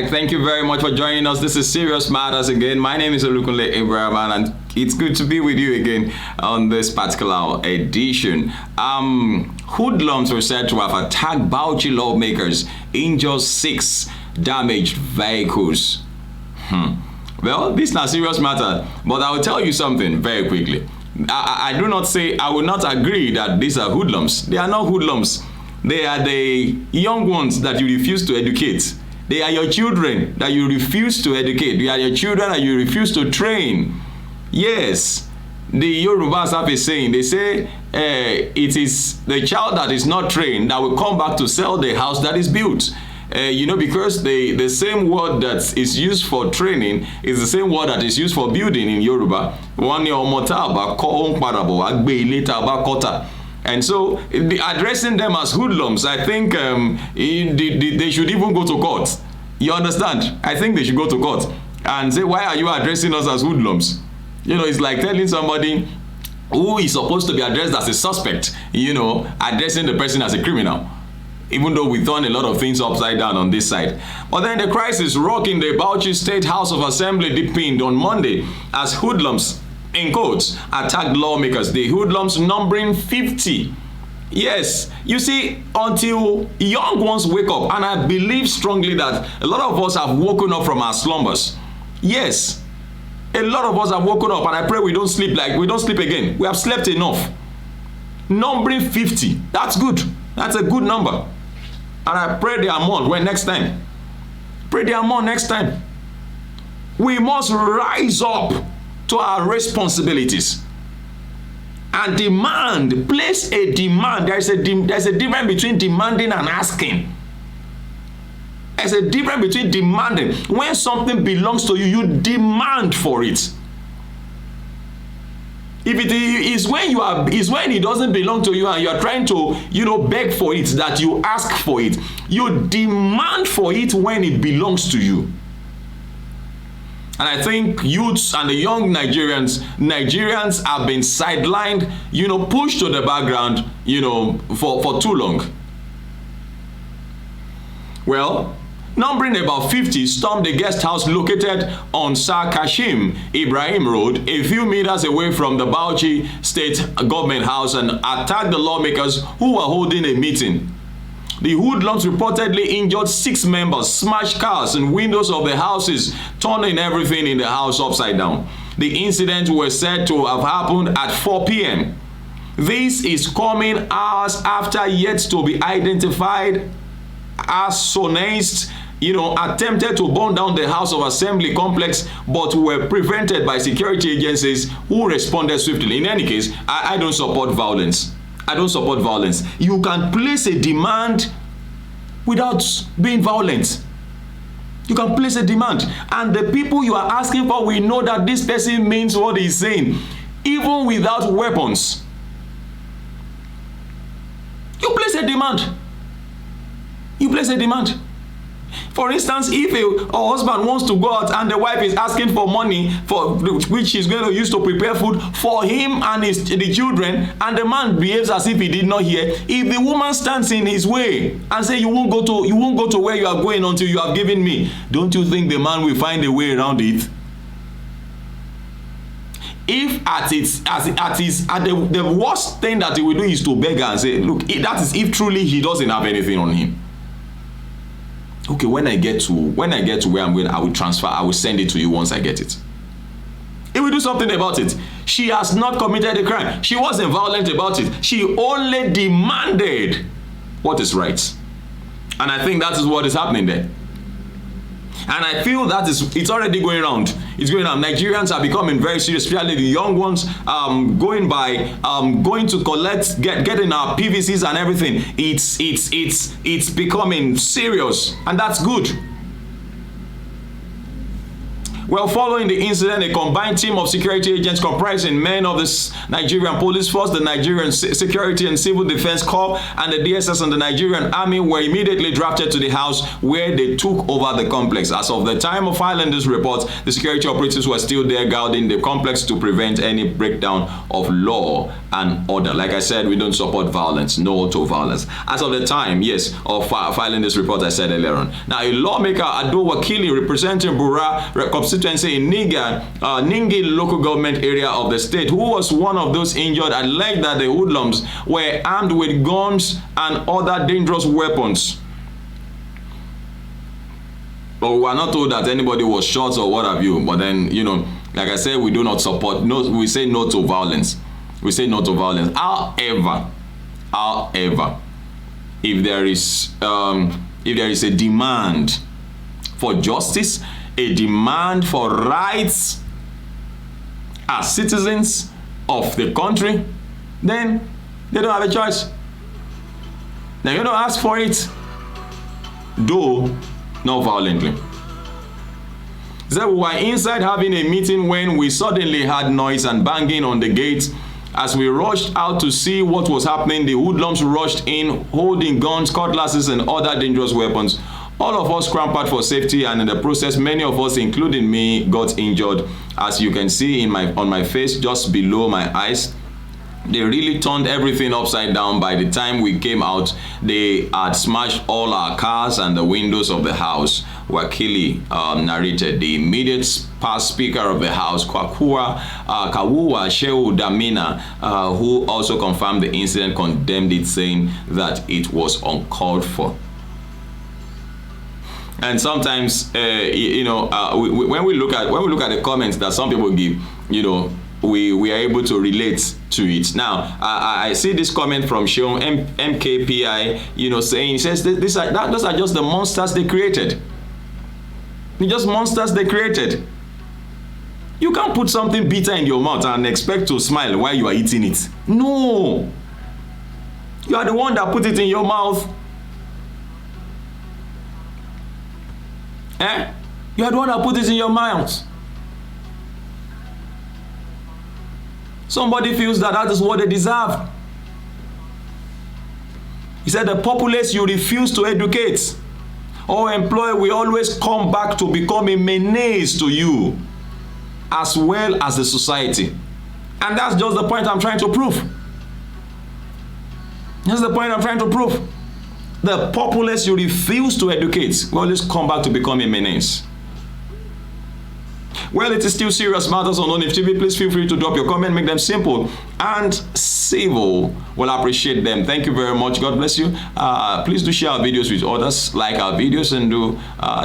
right, thank you very much for joining us. This is Serious Matters again. My name is Olukunle Abraham, and it's good to be with you again on this particular edition. Hoodlums were said to have attacked Bauchi lawmakers, injured 6, damaged vehicles. Well, this is not serious matter, but I will tell you something very quickly. I will not agree that these are hoodlums. They are not hoodlums. They are the young ones that you refuse to educate. They are your children that you refuse to educate. They are your children that you refuse to train. Yes, the Yorubas have a saying. They say it is the child that is not trained that will come back to sell the house that is built. Because the same word that is used for training is the same word that is used for building in Yoruba. And so, addressing them as hoodlums, I think they should even go to court. You understand? I think they should go to court and say, why are you addressing us as hoodlums? It's like telling somebody who is supposed to be addressed as a suspect, addressing the person as a criminal. Even though we've done a lot of things upside down on this side. But then the crisis rocking the Bauchi State House of Assembly deepened on Monday as hoodlums, in quotes, attacked lawmakers. The hoodlums numbering 50. Yes, you see, until young ones wake up, and I believe strongly that a lot of us have woken up from our slumbers. Yes, a lot of us have woken up, and I pray we don't sleep again. We have slept enough. Numbering 50, that's good. That's a good number. And I pray they are more next time. Pray they are more next time. We must rise up to our responsibilities and demand, place a demand. There's a difference between demanding and asking. There's a difference between demanding. When something belongs to you, you demand for it. If it is when it doesn't belong to you and you are trying to, beg for it, that you ask for it. You demand for it when it belongs to you. And I think youths and the young Nigerians have been sidelined, pushed to the background, for too long. Well, numbering about 50 stormed the guest house located on Sir Kashim Ibrahim Road, a few meters away from the Bauchi State Government House, and attacked the lawmakers who were holding a meeting. The hoodlums reportedly injured 6 members, smashed cars and windows of the houses, turning everything in the house upside down. The incident was said to have happened at 4 p.m. This is coming hours after yet to be identified arsonists attempted to burn down the House of Assembly complex, but were prevented by security agencies who responded swiftly. In any case, I don't support violence. I don't support violence. You can place a demand without being violent. You can place a demand. And the people you are asking for, we know that this person means what he's saying, even without weapons. You place a demand. You place a demand. For instance, if a husband wants to go out and the wife is asking for money for which she's going to use to prepare food for him and the children, and the man behaves as if he did not hear, if the woman stands in his way and say you won't go to where you are going until you have given me, don't you think the man will find a way around it? If the worst thing that he will do is to beg her and say, look, that is if truly he doesn't have anything on him. Okay, when I get to where I'm going, I will transfer. I will send it to you once I get it. He will do something about it. She has not committed a crime. She wasn't violent about it. She only demanded what is right. And I think that is what is happening there. And I feel that it's already going around. It's going around. Nigerians are becoming very serious, especially the young ones, going to collect, getting our PVCs and everything. It's becoming serious, and that's good. Well, following the incident, a combined team of security agents comprising men of the Nigerian Police Force, the Nigerian Security and Civil Defense Corps, and the DSS and the Nigerian Army were immediately drafted to the house where they took over the complex. As of the time of filing this report, the security operatives were still there guarding the complex to prevent any breakdown of law and order. Like I said, we don't support violence, no to violence. As of the time, yes, of filing this report, I said earlier on. Now, a lawmaker, Ado Wakili, representing Bura constituency in Ningi local government area of the state, who was one of those injured, alleged that the hoodlums were armed with guns and other dangerous weapons. But we were not told that anybody was shot or what have you. But then, you know, like I said, we do not support, no, we say no to violence. We say no to violence. However, if there is a demand for justice, a demand for rights as citizens of the country, then they don't have a choice. Now you don't ask for it, though not violently. So we were inside having a meeting when we suddenly heard noise and banging on the gate. As we rushed out to see what was happening, the hoodlums rushed in, holding guns, cutlasses, and other dangerous weapons. All of us scrambled for safety, and in the process, many of us, including me, got injured. As you can see on my face, just below my eyes, they really turned everything upside down. By the time we came out, they had smashed all our cars and the windows of the house. Wakili narrated. The immediate past speaker of the house, Kawuwa Shehu Damina, who also confirmed the incident, condemned it, saying that it was uncalled for. And sometimes, when we look at the comments that some people give, you know, we are able to relate to it. Now, I see this comment from Sheung MKPI, you know, saying, he says, those are just the monsters they created. They're just monsters they created. You can't put something bitter in your mouth and expect to smile while you are eating it. No. You are the one that put it in your mouth. You are the one that put it in your mouth. Somebody feels that is what they deserve. He said, the populace you refuse to educate or employ will always come back to become a menace to you, as well as the society. And that's just the point I'm trying to prove. That's the point I'm trying to prove. The populace you refuse to educate will always come back to become a menace. Well, it is still serious matters on ONIF TV. Please feel free to drop your comment, make them simple and civil. We'll appreciate them. Thank you very much. God bless you. Please do share our videos with others, like our videos, and do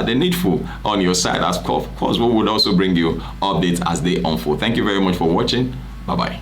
the needful on your side. Of course, we would also bring you updates as they unfold. Thank you very much for watching. Bye-bye.